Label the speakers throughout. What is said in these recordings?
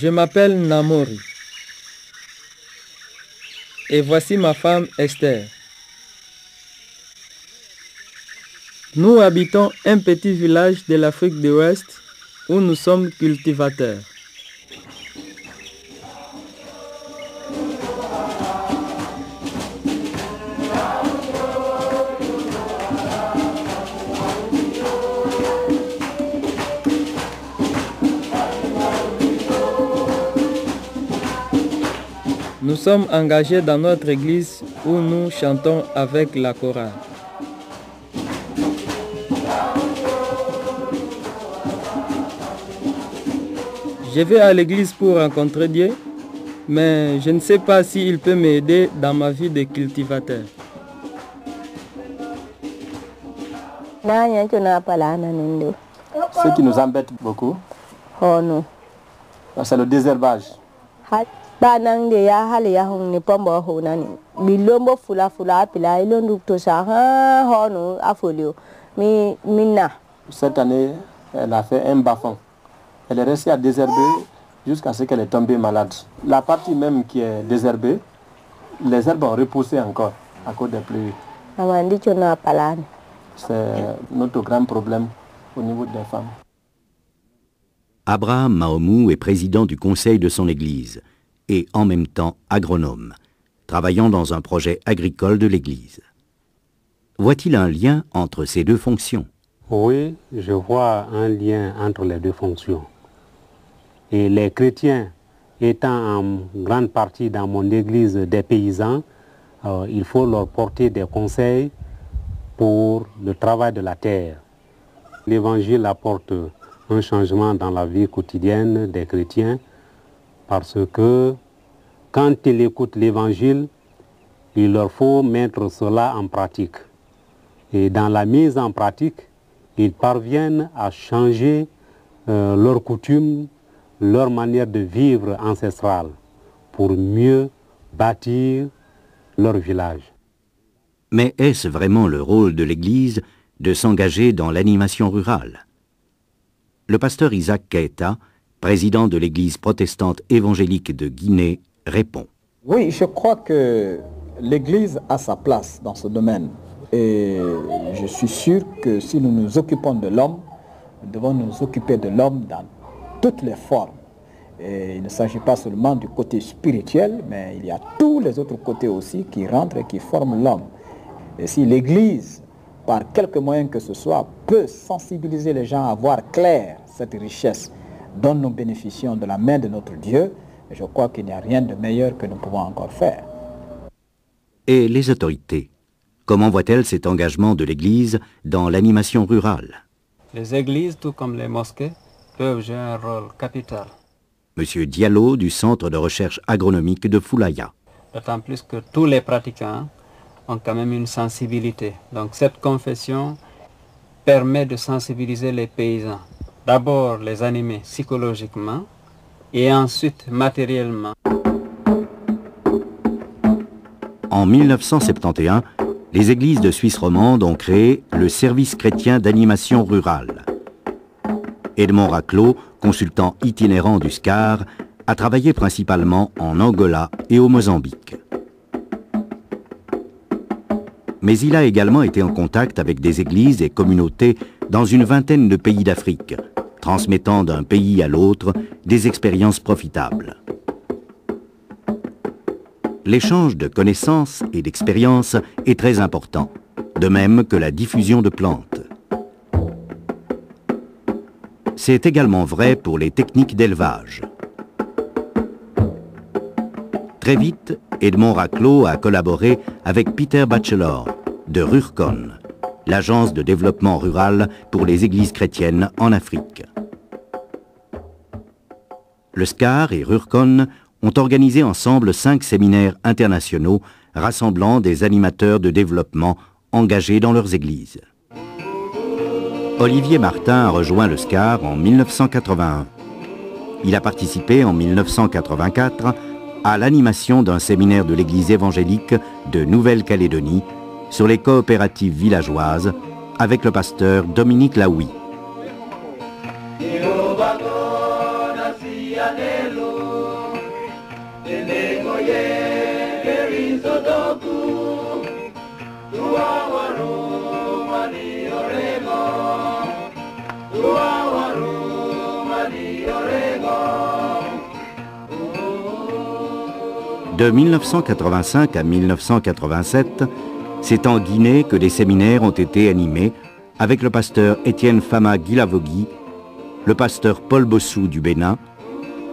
Speaker 1: Je m'appelle Namori. Et voici ma femme Esther. Nous habitons un petit village de l'Afrique de l'Ouest où nous sommes cultivateurs. Nous sommes engagés dans notre église où nous chantons avec la chorale. Je vais à l'église pour rencontrer Dieu, mais je ne sais pas s'il peut m'aider dans ma vie de cultivateur.
Speaker 2: Ce qui nous embête beaucoup, c'est le désherbage. Cette année, elle a fait un bas-fond. Elle est restée à désherber jusqu'à ce qu'elle est tombée malade. La partie même qui est désherbée, les herbes ont repoussé encore à cause des pluies. C'est notre grand problème au niveau des femmes.
Speaker 3: Abraham Mahomou est président du conseil de son église et en même temps agronome, travaillant dans un projet agricole de l'église. Voit-il un lien entre ces deux fonctions?
Speaker 4: Oui, je vois un lien entre les deux fonctions. Et les chrétiens étant en grande partie dans mon église des paysans, il faut leur porter des conseils pour le travail de la terre. L'évangile apporte un changement dans la vie quotidienne des chrétiens parce que quand ils écoutent l'évangile, il leur faut mettre cela en pratique. Et dans la mise en pratique, ils parviennent à changer leurs coutumes, leur manière de vivre ancestrale pour mieux bâtir leur village.
Speaker 3: Mais est-ce vraiment le rôle de l'Église de s'engager dans l'animation rurale? Le pasteur Isaac Keita, président de l'Église protestante évangélique de Guinée, répond.
Speaker 5: Oui, je crois que l'Église a sa place dans ce domaine. Et je suis sûr que si nous nous occupons de l'homme, nous devons nous occuper de l'homme dans toutes les formes. Et il ne s'agit pas seulement du côté spirituel, mais il y a tous les autres côtés aussi qui rentrent et qui forment l'homme. Et si l'Église, par quelque moyen que ce soit, peut sensibiliser les gens à voir clair cette richesse dont nous bénéficions de la main de notre Dieu, je crois qu'il n'y a rien de meilleur que nous pouvons encore faire.
Speaker 3: Et les autorités, comment voient-elles cet engagement de l'Église dans l'animation rurale?
Speaker 6: Les églises, tout comme les mosquées, peuvent jouer un rôle capital.
Speaker 3: Monsieur Diallo du Centre de recherche agronomique de Foulaya.
Speaker 6: D'autant plus que tous les pratiquants ont quand même une sensibilité. Donc cette confession permet de sensibiliser les paysans. D'abord les animer psychologiquement et ensuite matériellement.
Speaker 3: En 1971, les églises de Suisse romande ont créé le service chrétien d'animation rurale. Edmond Raclot, consultant itinérant du SCAR, a travaillé principalement en Angola et au Mozambique. Mais il a également été en contact avec des églises et communautés dans une vingtaine de pays d'Afrique, transmettant d'un pays à l'autre des expériences profitables. L'échange de connaissances et d'expériences est très important, de même que la diffusion de plantes. C'est également vrai pour les techniques d'élevage. Très vite, Edmond Raclot a collaboré avec Peter Batchelor de Rurkon, l'agence de développement rural pour les églises chrétiennes en Afrique. Le SCAR et Rurkon ont organisé ensemble 5 séminaires internationaux rassemblant des animateurs de développement engagés dans leurs églises. Olivier Martin a rejoint le SCAR en 1981. Il a participé en 1984 à l'animation d'un séminaire de l'Église évangélique de Nouvelle-Calédonie sur les coopératives villageoises avec le pasteur Dominique Laoui. De 1985 à 1987, c'est en Guinée que des séminaires ont été animés avec le pasteur Étienne Fama Guilavogui, le pasteur Paul Bossou du Bénin,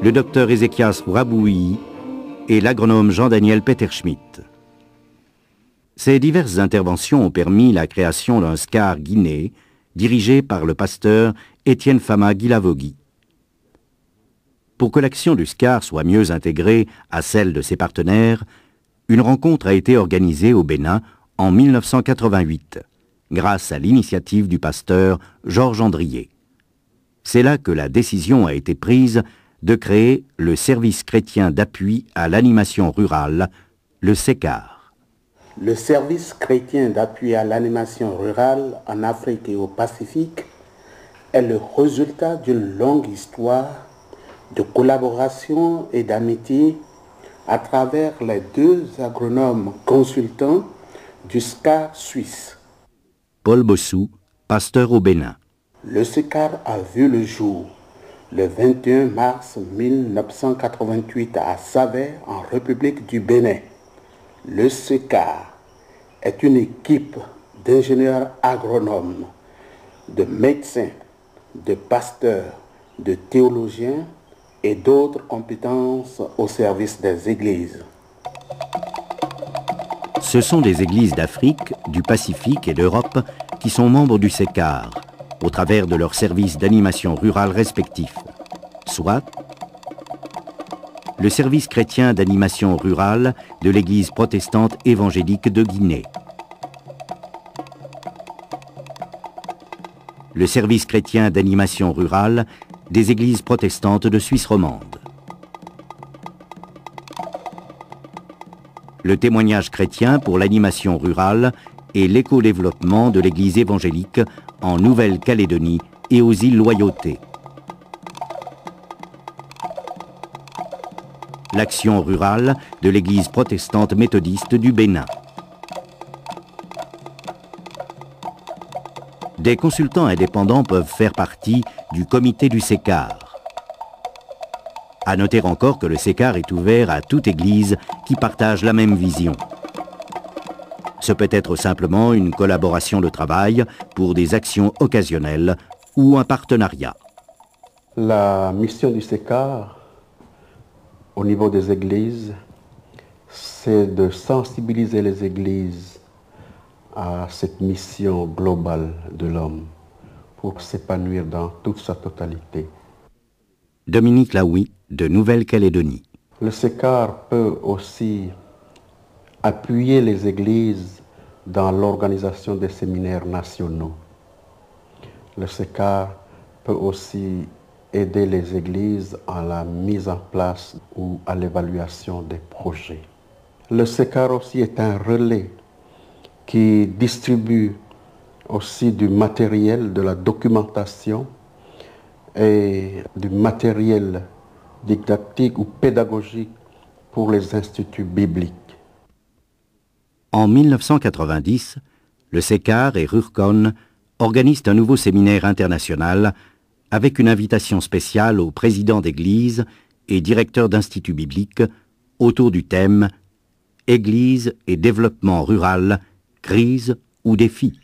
Speaker 3: le docteur Ézéchias Raboui et l'agronome Jean-Daniel Peterschmidt. Ces diverses interventions ont permis la création d'un SCAR guinéen dirigé par le pasteur Étienne Fama Guilavogui. Pour que l'action du SCAR soit mieux intégrée à celle de ses partenaires, une rencontre a été organisée au Bénin en 1988, grâce à l'initiative du pasteur Georges Andrier. C'est là que la décision a été prise de créer le service chrétien d'appui à l'animation rurale, le SECAR.
Speaker 7: Le service chrétien d'appui à l'animation rurale en Afrique et au Pacifique est le résultat d'une longue histoire de collaboration et d'amitié à travers les deux agronomes consultants du SCAR suisse.
Speaker 3: Paul Bossou, pasteur au Bénin.
Speaker 7: Le SCAR a vu le jour le 21 mars 1988 à Savet, en République du Bénin. Le SCAR est une équipe d'ingénieurs agronomes, de médecins, de pasteurs, de théologiens et d'autres compétences au service des églises.
Speaker 3: Ce sont des églises d'Afrique, du Pacifique et d'Europe qui sont membres du SECAR, au travers de leurs services d'animation rurale respectifs, soit le service chrétien d'animation rurale de l'Église protestante évangélique de Guinée, le service chrétien d'animation rurale des églises protestantes de Suisse romande, le témoignage chrétien pour l'animation rurale et l'éco-développement de l'église évangélique en Nouvelle-Calédonie et aux îles Loyauté, l'action rurale de l'église protestante méthodiste du Bénin. Des consultants indépendants peuvent faire partie du comité du SECAR. À noter encore que le SECAR est ouvert à toute église qui partage la même vision. Ce peut être simplement une collaboration de travail pour des actions occasionnelles ou un partenariat.
Speaker 7: La mission du SECAR au niveau des églises, c'est de sensibiliser les églises à cette mission globale de l'homme pour s'épanouir dans toute sa totalité.
Speaker 3: Dominique Laoui, de Nouvelle-Calédonie.
Speaker 7: Le SECAR peut aussi appuyer les églises dans l'organisation des séminaires nationaux. Le SECAR peut aussi aider les églises à la mise en place ou à l'évaluation des projets. Le SECAR aussi est un relais qui distribue aussi du matériel, de la documentation et du matériel didactique ou pédagogique pour les instituts bibliques.
Speaker 3: En 1990, le SECAR et Rurcon organisent un nouveau séminaire international avec une invitation spéciale aux présidents d'église et directeurs d'instituts bibliques autour du thème « Église et développement rural, crise ou défi ».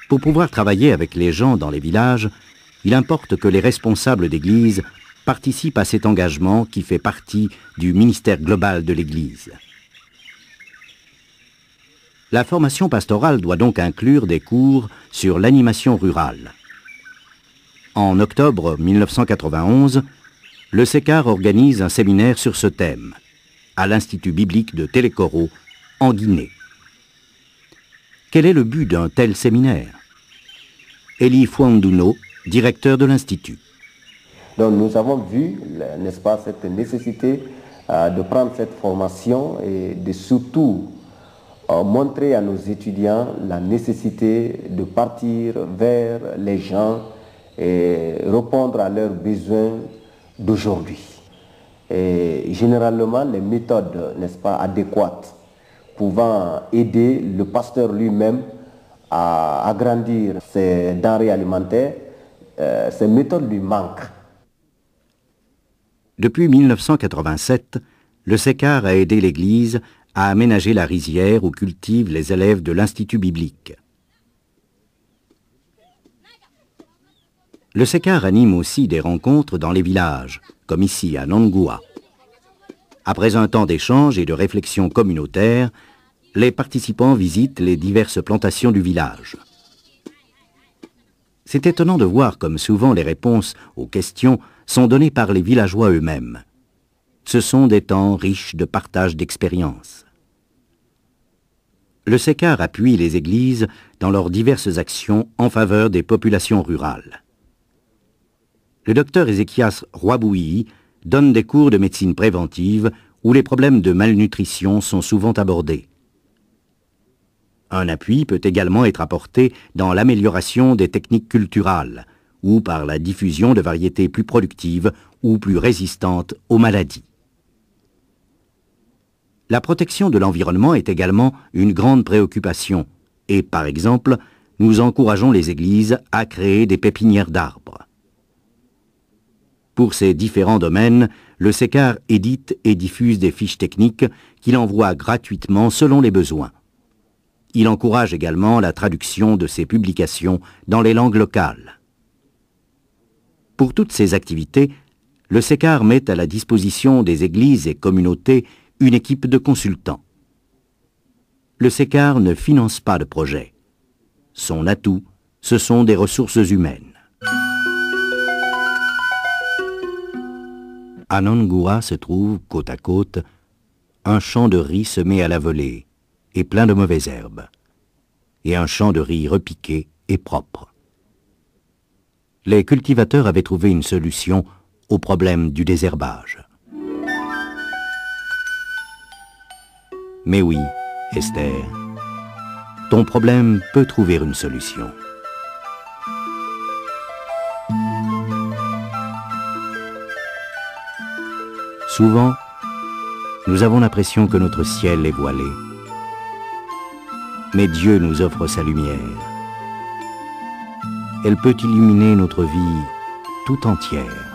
Speaker 3: Pour pouvoir travailler avec les gens dans les villages, il importe que les responsables d'église participent à cet engagement qui fait partie du ministère global de l'Église. La formation pastorale doit donc inclure des cours sur l'animation rurale. En octobre 1991, le SECAR organise un séminaire sur ce thème à l'Institut biblique de Télécoro, en Guinée. Quel est le but d'un tel séminaire? Elie Fouandouno, directeur de l'Institut.
Speaker 8: Donc nous avons vu, n'est-ce pas, cette nécessité de prendre cette formation et de surtout montrer à nos étudiants la nécessité de partir vers les gens et répondre à leurs besoins d'aujourd'hui. Et généralement, les méthodes, n'est-ce pas, adéquates pouvant aider le pasteur lui-même à agrandir ses denrées alimentaires, ces méthodes lui manquent.
Speaker 3: Depuis 1987, le SECAR a aidé l'Église à aménager la rizière où cultivent les élèves de l'Institut biblique. Le SECAR anime aussi des rencontres dans les villages, comme ici à Nongua. Après un temps d'échange et de réflexion communautaire, les participants visitent les diverses plantations du village. C'est étonnant de voir comme souvent les réponses aux questions sont données par les villageois eux-mêmes. Ce sont des temps riches de partage d'expériences. Le SECAR appuie les églises dans leurs diverses actions en faveur des populations rurales. Le docteur Ézéchias Roibouilly donne des cours de médecine préventive où les problèmes de malnutrition sont souvent abordés. Un appui peut également être apporté dans l'amélioration des techniques culturales ou par la diffusion de variétés plus productives ou plus résistantes aux maladies. La protection de l'environnement est également une grande préoccupation et, par exemple, nous encourageons les églises à créer des pépinières d'arbres. Pour ces différents domaines, le SECAR édite et diffuse des fiches techniques qu'il envoie gratuitement selon les besoins. Il encourage également la traduction de ces publications dans les langues locales. Pour toutes ces activités, le SECAR met à la disposition des églises et communautés une équipe de consultants. Le SECAR ne finance pas de projet. Son atout, ce sont des ressources humaines. À Nongua se trouve, côte à côte, un champ de riz semé à la volée et plein de mauvaises herbes, et un champ de riz repiqué et propre. Les cultivateurs avaient trouvé une solution au problème du désherbage. Mais oui, Esther, ton problème peut trouver une solution. Souvent, nous avons l'impression que notre ciel est voilé. Mais Dieu nous offre sa lumière. Elle peut illuminer notre vie tout entière.